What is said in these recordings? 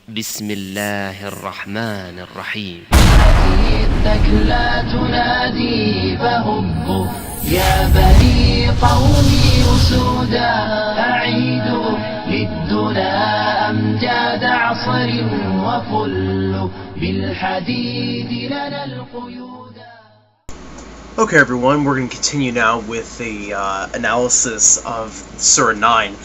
بسم الله الرحمن الرحيم. إنك لا تنادي فهبوا يا بني قومي أسودا أعيدوا للدنا أمجاد عصر وفلوا بالحديد لنا القيود. Okay, everyone, we're going to continue now with the analysis of Surah 9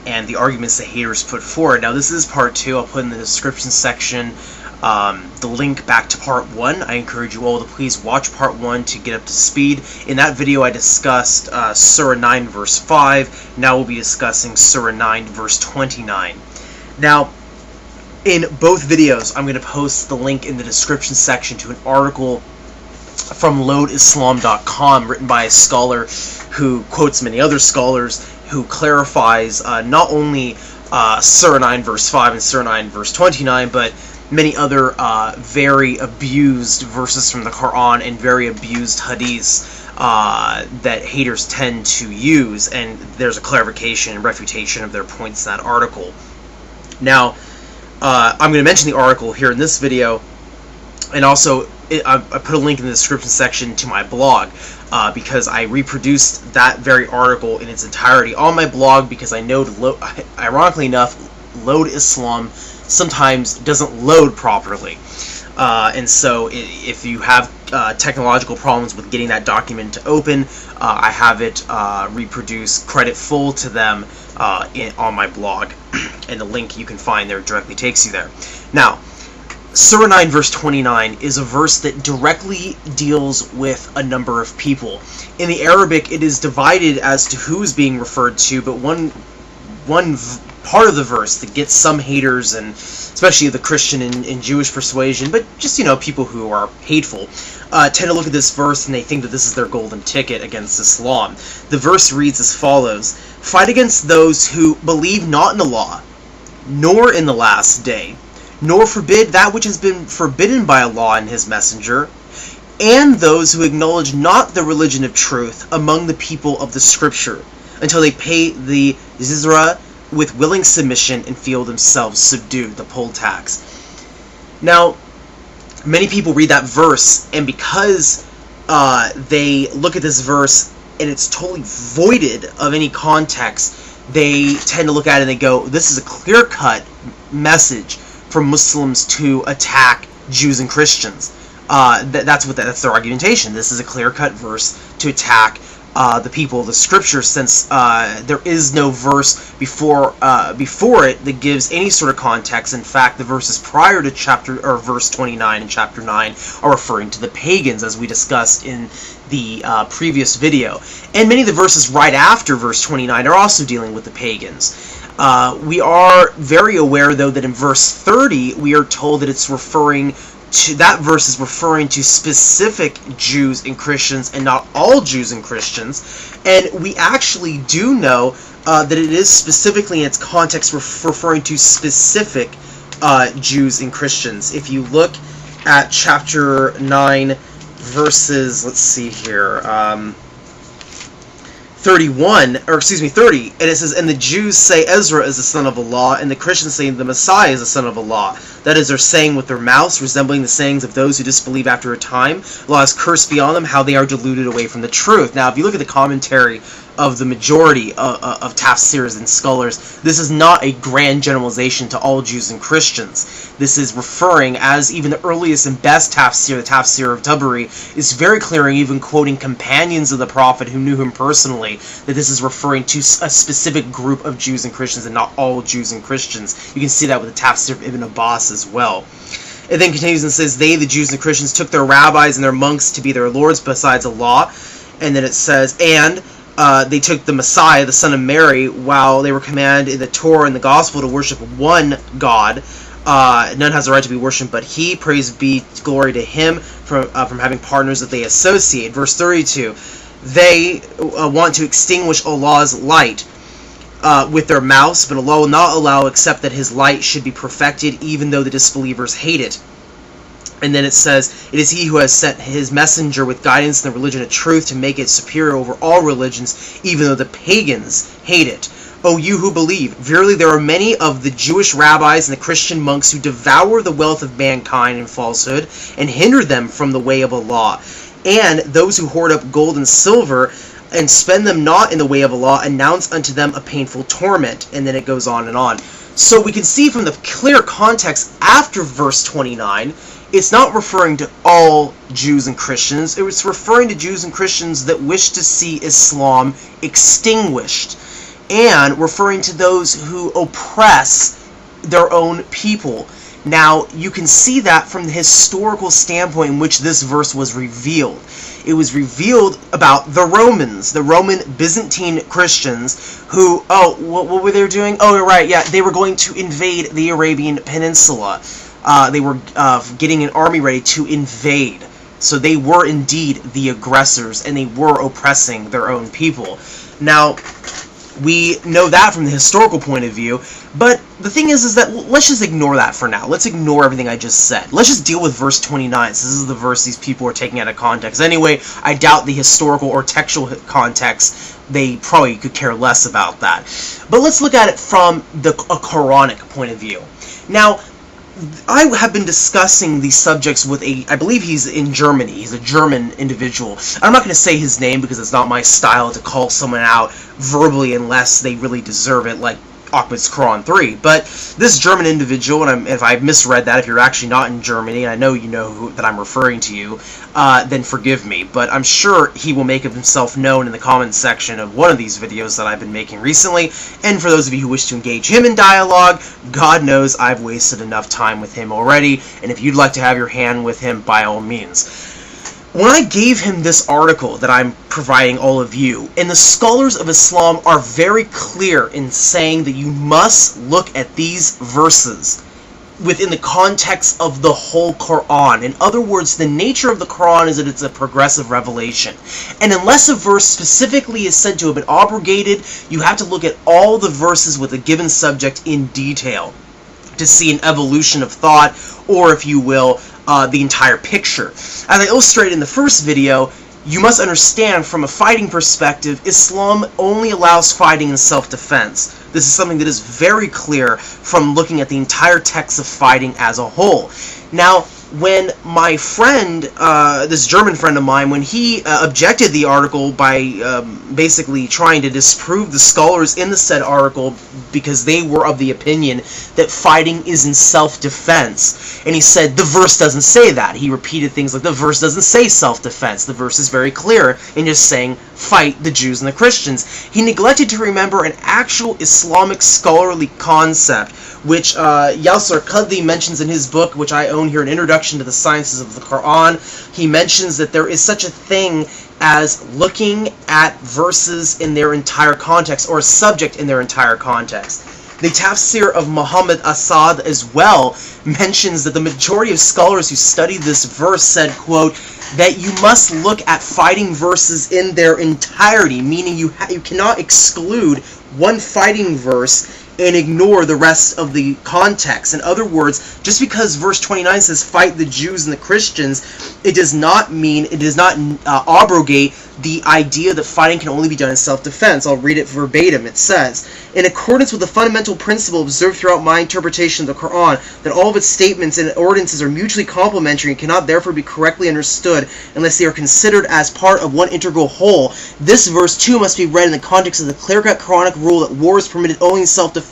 and the arguments the haters put forward. Now, this is part 2. I'll put in the description section the link back to part 1. I encourage you all to please watch part 1 to get up to speed. In that video, I discussed Surah 9 verse 5. Now we'll be discussing Surah 9 verse 29. Now, in both videos, I'm going to post the link in the description section to an article from loadislam.com written by a scholar who quotes many other scholars, who clarifies not only Surah 9 verse 5 and Surah 9 verse 29, but many other very abused verses from the Quran and very abused hadiths that haters tend to use, and there's a clarification and refutation of their points in that article. Now, I'm going to mention the article here in this video, and also I put a link in the description section to my blog, because I reproduced that very article in its entirety on my blog, because I know, ironically enough, Load Islam sometimes doesn't load properly. And so if you have technological problems with getting that document to open, I have it reproduced credit full to them on my blog, and the link you can find there directly takes you there. Now, Surah 9 verse 29 is a verse that directly deals with a number of people. In the Arabic, it is divided as to who is being referred to, but one part of the verse that gets some haters, and especially the Christian and Jewish persuasion, but just, people who are hateful, tend to look at this verse and they think that this is their golden ticket against Islam. The verse reads as follows: "Fight against those who believe not in Allah, nor in the last day, nor forbid that which has been forbidden by Allah and His Messenger, and those who acknowledge not the religion of truth among the people of the Scripture, until they pay the zizra with willing submission and feel themselves subdued," the poll tax. Now, many people read that verse, and because they look at this verse and it's totally voided of any context, they tend to look at it and they go, this is a clear-cut message for Muslims to attack Jews and Christians. That's their argumentation. This is a clear-cut verse to attack the people of the Scripture, since there is no verse before it that gives any sort of context. In fact, the verses prior to verse 29 and chapter 9 are referring to the pagans, as we discussed in the previous video. And many of the verses right after verse 29 are also dealing with the pagans. We are very aware, though, that in verse 30 we are told that that verse is referring to specific Jews and Christians and not all Jews and Christians. And we actually do know that it is specifically in its context referring to specific Jews and Christians. If you look at chapter 9 verses, let's see here, 30, and it says, "And the Jews say Ezra is the son of Allah, and the Christians say the Messiah is the son of Allah. That is, they're saying with their mouths, resembling the sayings of those who disbelieve after a time. Allah has cursed be on them, how they are deluded away from the truth." Now, if you look at the commentary of the majority of tafsirs and scholars, this is not a grand generalization to all Jews and Christians. This is referring, as even the earliest and best tafsir, the tafsir of Tabari, is very clear, and even quoting companions of the Prophet who knew him personally, that this is referring to a specific group of Jews and Christians and not all Jews and Christians. You can see that with the tafsir of Ibn Abbas as well. It then continues and says, "They, the Jews and the Christians, took their rabbis and their monks to be their lords besides Allah." And then it says, "And they took the Messiah, the son of Mary, while they were commanded in the Torah and the Gospel to worship one God. None has the right to be worshipped but He. Praise be, glory to Him from having partners that they associate." Verse 32, "They want to extinguish Allah's light with their mouths, but Allah will not allow except that His light should be perfected, even though the disbelievers hate it." And then it says, "It is He who has sent His messenger with guidance in the religion of truth to make it superior over all religions, even though the pagans hate it." O you who believe, verily there are many of the Jewish rabbis and the Christian monks who devour the wealth of mankind in falsehood, and hinder them from the way of Allah. And those who hoard up gold and silver, and spend them not in the way of Allah, announce unto them a painful torment. And then it goes on and on. So we can see from the clear context after verse 29, it's not referring to all Jews and Christians. It was referring to Jews and Christians that wish to see Islam extinguished, and referring to those who oppress their own people. Now, you can see that from the historical standpoint in which this verse was revealed. It was revealed about the Romans, the Roman Byzantine Christians, who, what were they doing? Oh, right, yeah, they were going to invade the Arabian Peninsula. They were getting an army ready to invade. So they were indeed the aggressors, and they were oppressing their own people. Now, we know that from the historical point of view, but the thing is that let's just ignore that for now. Let's ignore everything I just said. Let's just deal with verse 29, since this is the verse these people are taking out of context. Anyway, I doubt the historical or textual context, they probably could care less about that. But let's look at it from a Quranic point of view. Now, I have been discussing these subjects with I believe he's in Germany. He's a German individual. I'm not going to say his name because it's not my style to call someone out verbally unless they really deserve it, like Ahmed's Quran 3. But this German individual, and if I misread that, if you're actually not in Germany, and I know you know that I'm referring to you, then forgive me. But I'm sure he will make himself known in the comments section of one of these videos that I've been making recently. And for those of you who wish to engage him in dialogue, God knows I've wasted enough time with him already. And if you'd like to have your hand with him, by all means. When I gave him this article that I'm providing all of you, and the scholars of Islam are very clear in saying that you must look at these verses within the context of the whole Quran. In other words, the nature of the Quran is that it's a progressive revelation. And unless a verse specifically is said to have been abrogated, you have to look at all the verses with a given subject in detail to see an evolution of thought, or if you will, the entire picture. As I illustrated in the first video, you must understand from a fighting perspective, Islam only allows fighting in self-defense. This is something that is very clear from looking at the entire text of fighting as a whole. Now, when my friend, this German friend of mine, when he objected the article by basically trying to disprove the scholars in the said article because they were of the opinion that fighting is in self-defense, and he said the verse doesn't say that. He repeated things like the verse doesn't say self-defense. The verse is very clear in just saying fight the Jews and the Christians. He neglected to remember an actual Islamic scholarly concept which Yasser Qadhi mentions in his book, which I own here, An Introduction to the Sciences of the Quran. He mentions that there is such a thing as looking at verses in their entire context, or a subject in their entire context. The tafsir of Muhammad Asad as well mentions that the majority of scholars who studied this verse said, quote, that you must look at fighting verses in their entirety, meaning you cannot exclude one fighting verse and ignore the rest of the context. In other words, just because verse 29 says fight the Jews and the Christians, it does not mean, it does not abrogate the idea that fighting can only be done in self-defense. I'll read it verbatim. It says, in accordance with the fundamental principle observed throughout my interpretation of the Quran, that all of its statements and ordinances are mutually complementary and cannot therefore be correctly understood unless they are considered as part of one integral whole, this verse too must be read in the context of the clear-cut Quranic rule that war is permitted only in self-defense.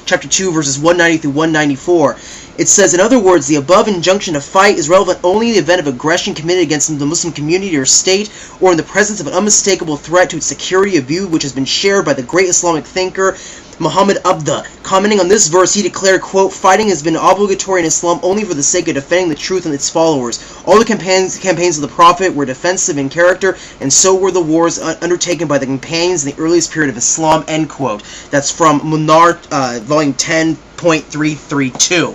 Chapter 2, verses 190 through 194. It says, in other words, the above injunction to fight is relevant only in the event of aggression committed against the Muslim community or state, or in the presence of an unmistakable threat to its security, a view which has been shared by the great Islamic thinker Muhammad Abda. Commenting on this verse, he declared, quote, fighting has been obligatory in Islam only for the sake of defending the truth and its followers. All the campaigns of the Prophet were defensive in character, and so were the wars undertaken by the companions in the earliest period of Islam, end quote. That's from Munar, volume 10.332.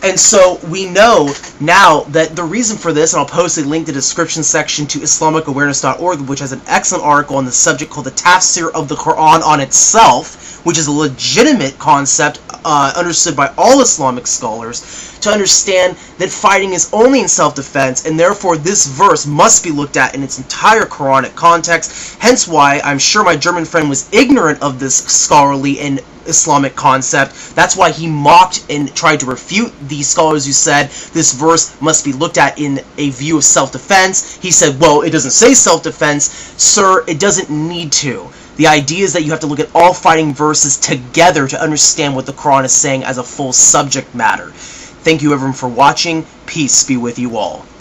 And so we know now that the reason for this, and I'll post a link in the description section to IslamicAwareness.org, which has an excellent article on the subject called the Tafsir of the Quran on itself, which is a legitimate concept understood by all Islamic scholars to understand that fighting is only in self-defense, and therefore this verse must be looked at in its entire Quranic context. Hence why I'm sure my German friend was ignorant of this scholarly and Islamic concept. That's why he mocked and tried to refute these scholars who said this verse must be looked at in a view of self-defense. He said, well, it doesn't say self-defense. Sir, it doesn't need to. The idea is that you have to look at all fighting verses together to understand what the Quran is saying as a full subject matter. Thank you everyone for watching. Peace be with you all.